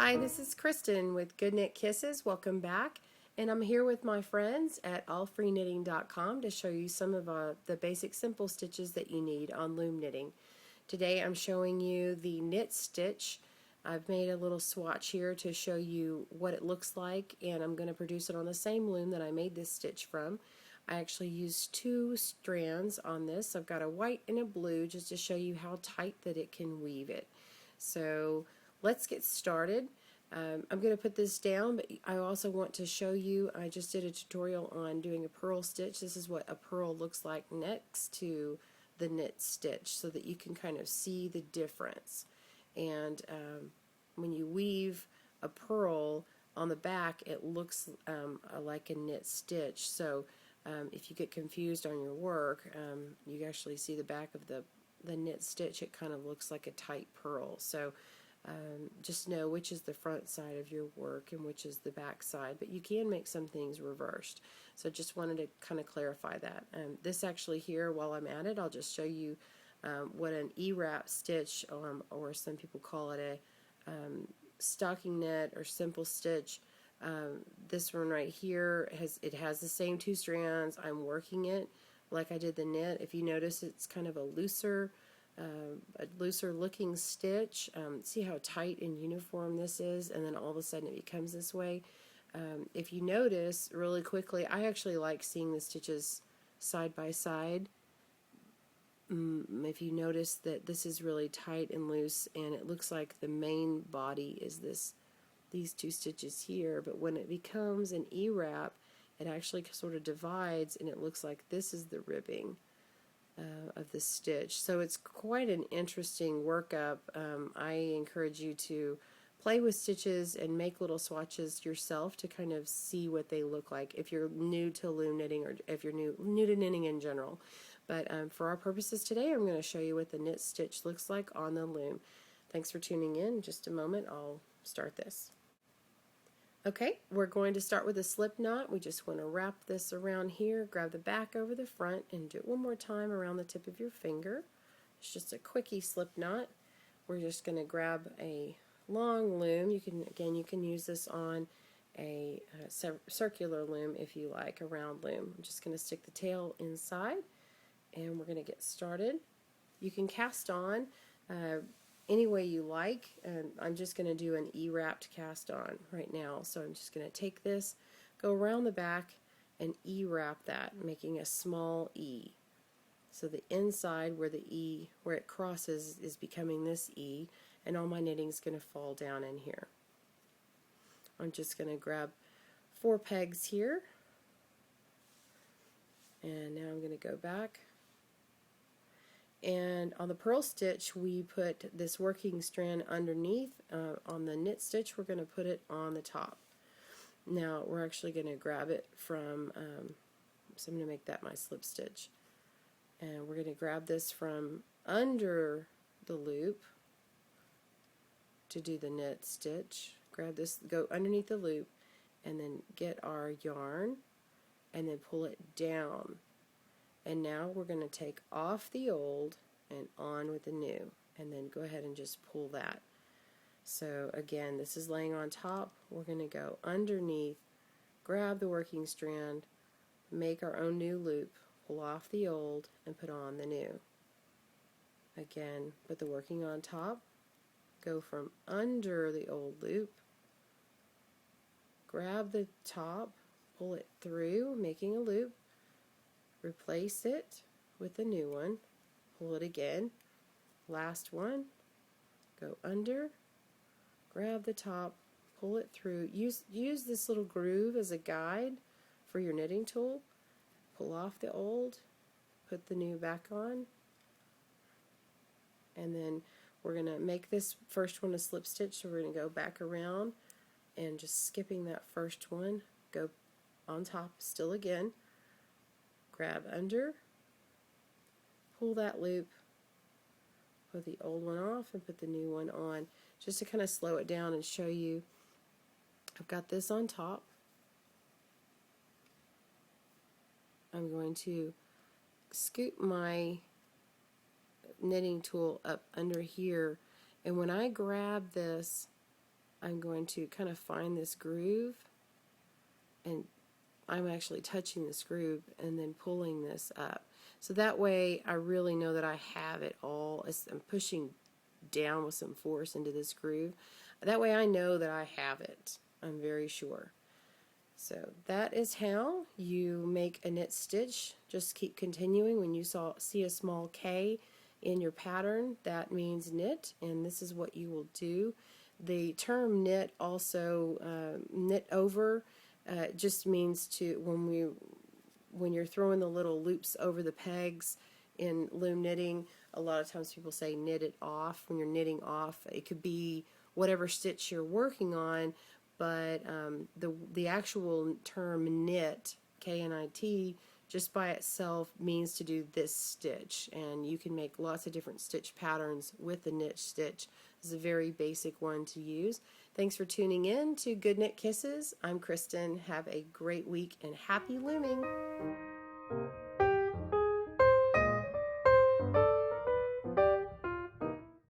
Hi, this is Kristen with GoodKnit Kisses. Welcome back. And I'm here with my friends at allfreeknitting.com to show you some of the basic simple stitches that you need on loom knitting. Today I'm showing you the knit stitch. I've made a little swatch here to show you what it looks like, and I'm going to produce it on the same loom that I made this stitch from. I actually used two strands on this. I've got a white and a blue just to show you how tight that it can weave it. So let's get started. I'm going to put this down, but I also want to show you, I just did a tutorial on doing a purl stitch. This is what a purl looks like next to the knit stitch so that you can kind of see the difference. And when you weave a purl on the back, it looks like a knit stitch. So if you get confused on your work, you actually see the back of the knit stitch. It kind of looks like a tight purl. So just know which is the front side of your work and which is the back side, but you can make some things reversed. So just wanted to kind of clarify that. This actually here, while I'm at it, I'll just show you what an E-wrap stitch, or some people call it a stocking knit or simple stitch. This one right here has the same two strands. I'm working it like I did the knit. If you notice, it's kind of a looser looking stitch. See how tight and uniform this is, and then all of a sudden it becomes this way. If you notice really quickly, I actually like seeing the stitches side by side. If you notice that this is really tight and loose, and it looks like the main body is these two stitches here, but when it becomes an E-wrap, it actually sort of divides, and it looks like this is the ribbing of the stitch. So it's quite an interesting workup. I encourage you to play with stitches and make little swatches yourself to kind of see what they look like if you're new to loom knitting, or if you're new to knitting in general. But for our purposes today, I'm going to show you what the knit stitch looks like on the loom. Thanks for tuning in. In just a moment, I'll start this. Okay, we're going to start with a slip knot. We just want to wrap this around here, grab the back over the front, and do it one more time around the tip of your finger. It's just a quickie slip knot. We're just going to grab a long loom. You can use this on a circular loom if you like, a round loom. I'm just going to stick the tail inside, and we're going to get started. You can cast on any way you like, and I'm just going to do an E-wrapped cast on right now. So I'm just going to take this, go around the back, and E-wrap that, making a small E. So the inside where the E, where it crosses, is becoming this E, and all my knitting is going to fall down in here. I'm just going to grab 4 pegs here, and now I'm going to go back. And on the purl stitch, we put this working strand underneath. On the knit stitch, we're going to put it on the top. Now we're actually going to grab it from, so I'm going to make that my slip stitch. And we're going to grab this from under the loop to do the knit stitch. Grab this, go underneath the loop, and then get our yarn, and then pull it down. And now we're going to take off the old and on with the new, and then go ahead and just pull that. So again, this is laying on top. We're going to go underneath, grab the working strand, make our own new loop, pull off the old, and put on the new. Again, put the working on top, go from under the old loop, grab the top, pull it through, making a loop, replace it with a new one, pull it again, last one, go under, grab the top, pull it through. Use this little groove as a guide for your knitting tool. Pull off the old, put the new back on, and then we're going to make this first one a slip stitch, so we're going to go back around and just skipping that first one, go on top still again, grab under, pull that loop, put the old one off, and put the new one on, just to kind of slow it down and show you. I've got this on top. I'm going to scoop my knitting tool up under here, and when I grab this I'm going to kind of find this groove, and I'm actually touching this groove and then pulling this up. So that way I really know that I have it all. I'm pushing down with some force into this groove. That way I know that I have it. I'm very sure. So that is how you make a knit stitch. Just keep continuing. When you see a small K in your pattern, that means knit, and this is what you will do. The term knit also, knit over, just means to, when you're throwing the little loops over the pegs in loom knitting, a lot of times people say knit it off. When you're knitting off, it could be whatever stitch you're working on, but the actual term knit, K-N-I-T, just by itself means to do this stitch, and you can make lots of different stitch patterns with the knit stitch. This is a very basic one to use. Thanks for tuning in to Good Knit Kisses. I'm Kristen. Have a great week and happy looming!